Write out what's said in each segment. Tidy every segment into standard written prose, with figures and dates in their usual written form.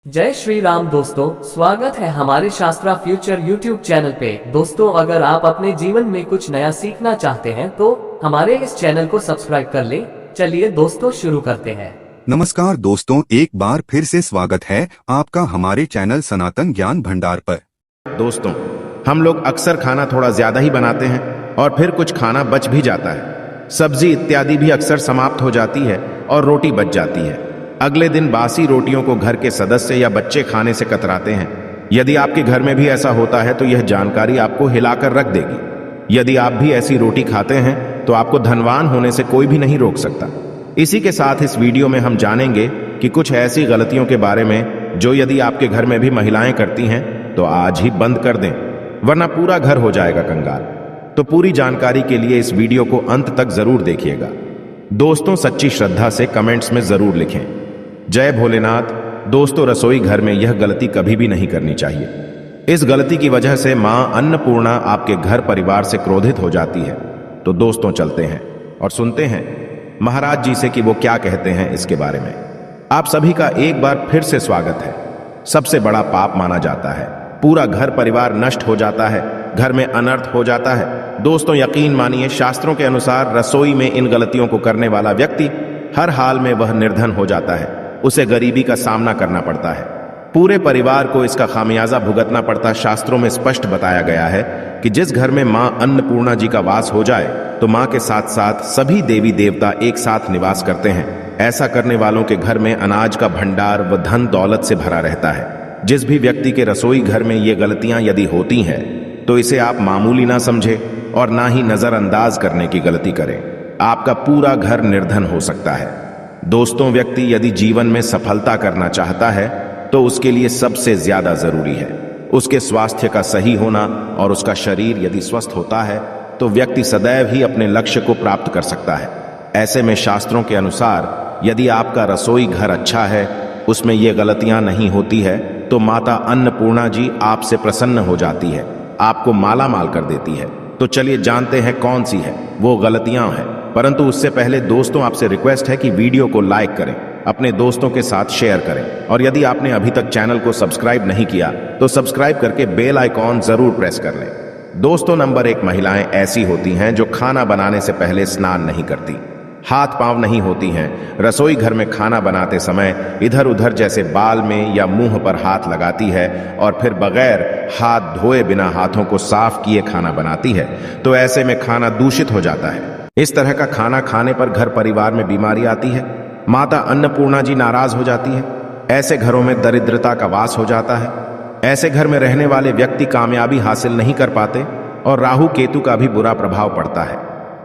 जय श्री राम दोस्तों, स्वागत है हमारे शास्त्रा फ्यूचर यूट्यूब चैनल पे। दोस्तों, अगर आप अपने जीवन में कुछ नया सीखना चाहते हैं तो हमारे इस चैनल को सब्सक्राइब कर लें। चलिए दोस्तों, शुरू करते हैं। नमस्कार दोस्तों, एक बार फिर से स्वागत है आपका हमारे चैनल सनातन ज्ञान भंडार पर। दोस्तों, हम लोग अक्सर खाना थोड़ा ज्यादा ही बनाते हैं और फिर कुछ खाना बच भी जाता है। सब्जी इत्यादि भी अक्सर समाप्त हो जाती है और रोटी बच जाती है। अगले दिन बासी रोटियों को घर के सदस्य या बच्चे खाने से कतराते हैं। यदि आपके घर में भी ऐसा होता है तो यह जानकारी आपको हिलाकर रख देगी। यदि आप भी ऐसी रोटी खाते हैं तो आपको धनवान होने से कोई भी नहीं रोक सकता। इसी के साथ इस वीडियो में हम जानेंगे कि कुछ ऐसी गलतियों के बारे में जो यदि आपके घर में भी महिलाएं करती हैं तो आज ही बंद कर दें, वरना पूरा घर हो जाएगा कंगाल। तो पूरी जानकारी के लिए इस वीडियो को अंत तक जरूर देखिएगा। दोस्तों, सच्ची श्रद्धा से कमेंट्स में जरूर लिखें जय भोलेनाथ। दोस्तों, रसोई घर में यह गलती कभी भी नहीं करनी चाहिए। इस गलती की वजह से मां अन्नपूर्णा आपके घर परिवार से क्रोधित हो जाती है। तो दोस्तों, चलते हैं और सुनते हैं महाराज जी से कि वो क्या कहते हैं इसके बारे में। आप सभी का एक बार फिर से स्वागत है। सबसे बड़ा पाप माना जाता है, पूरा घर परिवार नष्ट हो जाता है, घर में अनर्थ हो जाता है। दोस्तों, यकीन मानिए, शास्त्रों के अनुसार रसोई में इन गलतियों को करने वाला व्यक्ति हर हाल में वह निर्धन हो जाता है। उसे गरीबी का सामना करना पड़ता है, पूरे परिवार को इसका खामियाजा भुगतना पड़ता। शास्त्रों में स्पष्ट बताया गया है कि जिस घर में मां अन्नपूर्णा जी का वास हो जाए तो मां के साथ साथ सभी देवी देवता एक साथ निवास करते हैं। ऐसा करने वालों के घर में अनाज का भंडार व धन दौलत से भरा रहता है। जिस भी व्यक्ति के रसोई घर में ये गलतियां यदि होती हैं तो इसे आप मामूली ना समझे और ना ही नजरअंदाज करने की गलती करें। आपका पूरा घर निर्धन हो सकता है। दोस्तों, व्यक्ति यदि जीवन में सफलता करना चाहता है तो उसके लिए सबसे ज्यादा जरूरी है उसके स्वास्थ्य का सही होना, और उसका शरीर यदि स्वस्थ होता है तो व्यक्ति सदैव ही अपने लक्ष्य को प्राप्त कर सकता है। ऐसे में शास्त्रों के अनुसार यदि आपका रसोई घर अच्छा है, उसमें ये गलतियां नहीं होती है, तो माता अन्नपूर्णा जी आपसे प्रसन्न हो जाती है, आपको माला माल कर देती है। तो चलिए जानते हैं कौन सी है वो गलतियां हैं। परंतु उससे पहले दोस्तों, आपसे रिक्वेस्ट है कि वीडियो को लाइक करें, अपने दोस्तों के साथ शेयर करें, और यदि आपने अभी तक चैनल को सब्सक्राइब नहीं किया तो सब्सक्राइब करके बेल आइकॉन जरूर प्रेस कर लें। दोस्तों, नंबर 1, महिलाएं ऐसी होती हैं जो खाना बनाने से पहले स्नान नहीं करती, हाथ पांव नहीं होती हैं। रसोई घर में खाना बनाते समय इधर उधर जैसे बाल में या मुंह पर हाथ लगाती है और फिर बगैर हाथ धोए बिना हाथों को साफ किए खाना बनाती है। तो ऐसे में खाना दूषित हो जाता है। इस तरह का खाना खाने पर घर परिवार में बीमारी आती है। माता अन्नपूर्णा जी नाराज हो जाती है। ऐसे घरों में दरिद्रता का वास हो जाता है। ऐसे घर में रहने वाले व्यक्ति कामयाबी हासिल नहीं कर पाते और राहु केतु का भी बुरा प्रभाव पड़ता है।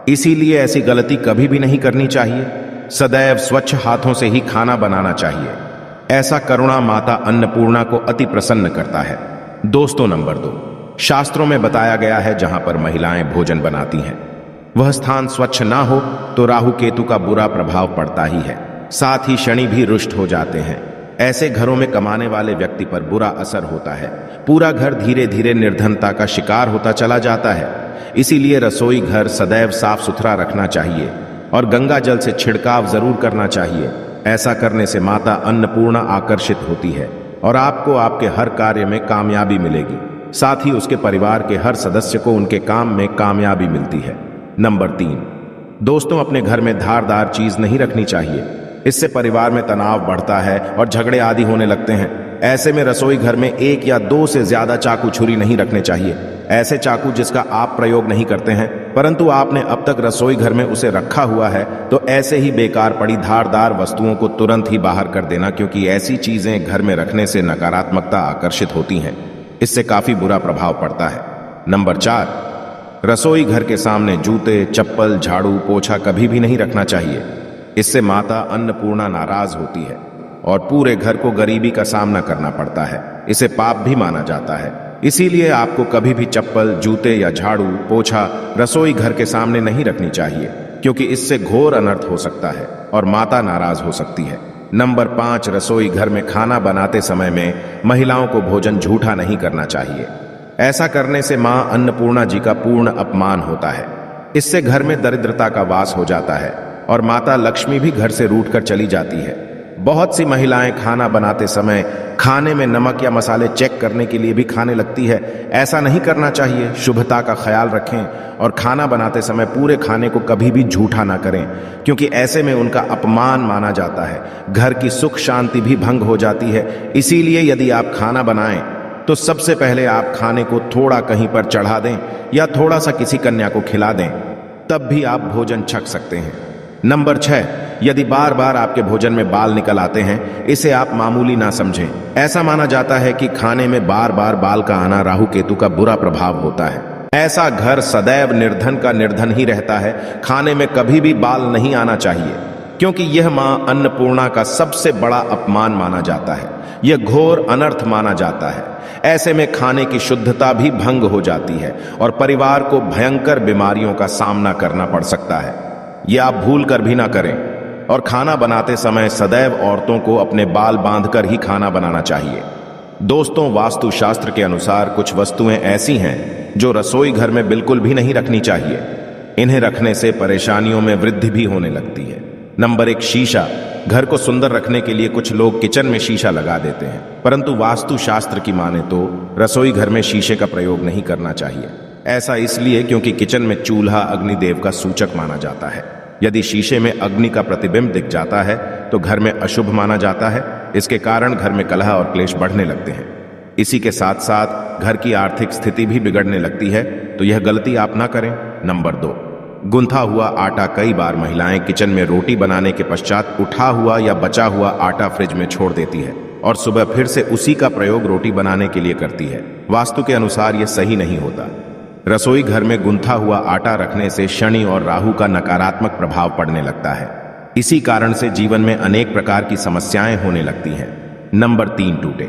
इसीलिए ऐसी गलती कभी भी नहीं करनी चाहिए। सदैव स्वच्छ हाथों से ही खाना बनाना चाहिए। ऐसा करुणा माता अन्नपूर्णा को अति प्रसन्न करता है। दोस्तों, नंबर 2, शास्त्रों में बताया गया है जहां पर महिलाएं भोजन बनाती हैं वह स्थान स्वच्छ ना हो तो राहु केतु का बुरा प्रभाव पड़ता ही है, साथ ही शनि भी रुष्ट हो जाते हैं। ऐसे घरों में कमाने वाले व्यक्ति पर बुरा असर होता है। पूरा घर धीरे धीरे निर्धनता का शिकार होता चला जाता है। इसीलिए रसोई घर सदैव साफ सुथरा रखना चाहिए और गंगा जल से छिड़काव जरूर करना चाहिए। ऐसा करने से माता अन्नपूर्णा आकर्षित होती है और आपको आपके हर कार्य में कामयाबी मिलेगी। साथ ही उसके परिवार के हर सदस्य को उनके काम में कामयाबी मिलती है। नंबर 3, दोस्तों, अपने घर में धारदार चीज नहीं रखनी चाहिए। इससे परिवार में तनाव बढ़ता है और झगड़े आदि होने लगते हैं। ऐसे में रसोई घर में 1 या 2 से ज्यादा चाकू छुरी नहीं रखने चाहिए। ऐसे चाकू जिसका आप प्रयोग नहीं करते हैं परंतु आपने अब तक रसोई घर में उसे रखा हुआ है, तो ऐसे ही बेकार पड़ी धारदार वस्तुओं को तुरंत ही बाहर कर देना, क्योंकि ऐसी चीजें घर में रखने से नकारात्मकता आकर्षित होती हैं। इससे काफी बुरा प्रभाव पड़ता है। नंबर 4, रसोई घर के सामने जूते, चप्पल, झाड़ू, पोछा कभी भी नहीं रखना चाहिए। इससे माता अन्नपूर्णा नाराज होती है और पूरे घर को गरीबी का सामना करना पड़ता है। इसे पाप भी माना जाता है। इसीलिए आपको कभी भी चप्पल, जूते या झाड़ू, पोछा रसोई घर के सामने नहीं रखनी चाहिए, क्योंकि इससे घोर अनर्थ हो सकता है और माता नाराज हो सकती है। नंबर 5, रसोई घर में खाना बनाते समय में महिलाओं को भोजन झूठा नहीं करना चाहिए। ऐसा करने से मां अन्नपूर्णा जी का पूर्ण अपमान होता है। इससे घर में दरिद्रता का वास हो जाता है और माता लक्ष्मी भी घर से रूठकर चली जाती है। बहुत सी महिलाएं खाना बनाते समय खाने में नमक या मसाले चेक करने के लिए भी खाने लगती है। ऐसा नहीं करना चाहिए। शुभता का ख्याल रखें और खाना बनाते समय पूरे खाने को कभी भी झूठा ना करें, क्योंकि ऐसे में उनका अपमान माना जाता है। घर की सुख शांति भी भंग हो जाती है। इसीलिए यदि आप खाना बनाएं तो सबसे पहले आप खाने को थोड़ा कहीं पर चढ़ा दें या थोड़ा सा किसी कन्या को खिला दें, तब भी आप भोजन छक सकते हैं। नंबर 6, यदि बार बार आपके भोजन में बाल निकल आते हैं, इसे आप मामूली ना समझें। ऐसा माना जाता है कि खाने में बार बार बाल का आना राहु केतु का बुरा प्रभाव होता है। ऐसा घर सदैव निर्धन का निर्धन ही रहता है। खाने में कभी भी बाल नहीं आना चाहिए, क्योंकि यह मां अन्नपूर्णा का सबसे बड़ा अपमान माना जाता है। यह घोर अनर्थ माना जाता है। ऐसे में खाने की शुद्धता भी भंग हो जाती है और परिवार को भयंकर बीमारियों का सामना करना पड़ सकता है। यह आप भूल कर भी ना करें। और खाना बनाते समय सदैव औरतों को अपने बाल बांधकर ही खाना बनाना चाहिए। दोस्तों, वास्तु शास्त्र के अनुसार कुछ वस्तुएं ऐसी हैं जो रसोई घर में बिल्कुल भी नहीं रखनी चाहिए। इन्हें रखने से परेशानियों में वृद्धि भी होने लगती है। नंबर 1, शीशा। घर को सुंदर रखने के लिए कुछ लोग किचन में शीशा लगा देते हैं, परंतु वास्तु शास्त्र की माने तो रसोई घर में शीशे का प्रयोग नहीं करना चाहिए। ऐसा इसलिए क्योंकि किचन में चूल्हा अग्निदेव का सूचक माना जाता है। यदि शीशे में अग्नि का प्रतिबिंब दिख जाता है तो घर में अशुभ माना जाता है। इसके कारण घर में कलह और क्लेश बढ़ने लगते हैं। इसी के साथ साथ घर की आर्थिक स्थिति भी बिगड़ने लगती है, तो यह गलती आप ना करें। नंबर 2, गुंथा हुआ आटा। कई बार महिलाएं किचन में रोटी बनाने के पश्चात उठा हुआ या बचा हुआ आटा फ्रिज में छोड़ देती है और सुबह फिर से उसी का प्रयोग रोटी बनाने के लिए करती है। वास्तु के अनुसार यह सही नहीं होता। रसोई घर में गुंथा हुआ आटा रखने से शनि और राहु का नकारात्मक प्रभाव पड़ने लगता है। इसी कारण से जीवन में अनेक प्रकार की समस्याएं होने लगती हैं। नंबर 3, टूटे।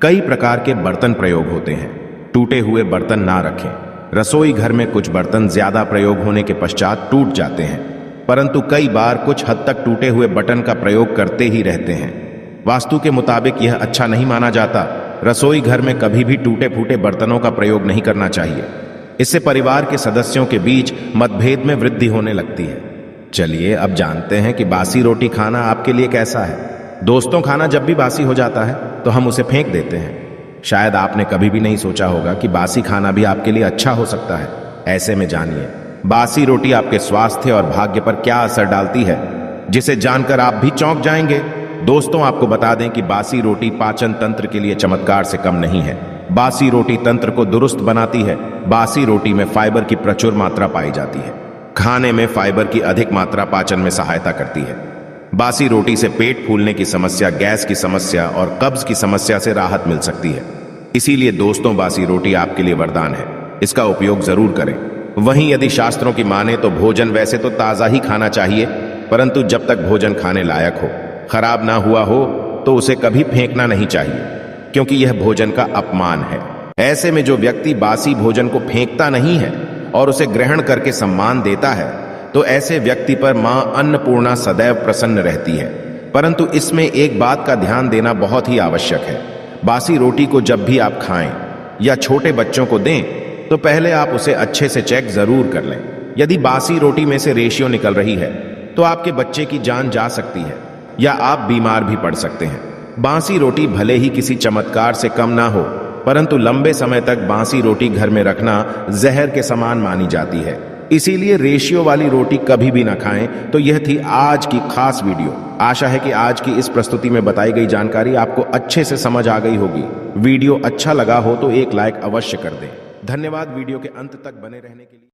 कई प्रकार के बर्तन प्रयोग होते हैं। टूटे हुए बर्तन ना रखें। रसोई घर में कुछ बर्तन ज्यादा प्रयोग होने के पश्चात टूट जाते हैं, परंतु कई बार कुछ हद तक टूटे हुए बर्तन का प्रयोग करते ही रहते हैं। वास्तु के मुताबिक यह अच्छा नहीं माना जाता। रसोई घर में कभी भी टूटे फूटे बर्तनों का प्रयोग नहीं करना चाहिए। इससे परिवार के सदस्यों के बीच मतभेद में वृद्धि होने लगती है। चलिए अब जानते हैं कि बासी रोटी खाना आपके लिए कैसा है। दोस्तों, खाना जब भी बासी हो जाता है तो हम उसे फेंक देते हैं। शायद आपने कभी भी नहीं सोचा होगा कि बासी खाना भी आपके लिए अच्छा हो सकता है। ऐसे में जानिए बासी रोटी आपके स्वास्थ्य और भाग्य पर क्या असर डालती है, जिसे जानकर आप भी चौंक जाएंगे। दोस्तों, आपको बता दें कि बासी रोटी पाचन तंत्र के लिए चमत्कार से कम नहीं है। बासी रोटी तंत्र को दुरुस्त बनाती है। बासी रोटी में फाइबर की प्रचुर मात्रा पाई जाती है। खाने में फाइबर की अधिक मात्रा पाचन में सहायता करती है। बासी रोटी से पेट फूलने की समस्या, गैस की समस्या और कब्ज की समस्या से राहत मिल सकती है। इसीलिए दोस्तों, बासी रोटी आपके लिए वरदान है। इसका उपयोग जरूर करें। वहीं यदि शास्त्रों की माने तो भोजन वैसे तो ताजा ही खाना चाहिए, परंतु जब तक भोजन खाने लायक हो, खराब ना हुआ हो, तो उसे कभी फेंकना नहीं चाहिए, क्योंकि यह भोजन का अपमान है। ऐसे में जो व्यक्ति बासी भोजन को फेंकता नहीं है और उसे ग्रहण करके सम्मान देता है, तो ऐसे व्यक्ति पर मां अन्नपूर्णा सदैव प्रसन्न रहती है। परंतु इसमें एक बात का ध्यान देना बहुत ही आवश्यक है। बासी रोटी को जब भी आप खाएं या छोटे बच्चों को दें, तो पहले आप उसे अच्छे से चेक जरूर कर लें। यदि बासी रोटी में से रेशियो निकल रही है, तो आपके बच्चे की जान जा सकती है या आप बीमार भी पड़ सकते हैं। बासी रोटी भले ही किसी चमत्कार से कम ना हो, परंतु लंबे समय तक बासी रोटी घर में रखना जहर के समान मानी जाती है। इसीलिए रेशियो वाली रोटी कभी भी ना खाएं। तो यह थी आज की खास वीडियो। आशा है कि आज की इस प्रस्तुति में बताई गई जानकारी आपको अच्छे से समझ आ गई होगी। वीडियो अच्छा लगा हो तो एक लाइक अवश्य कर दें। धन्यवाद वीडियो के अंत तक बने रहने के लिए।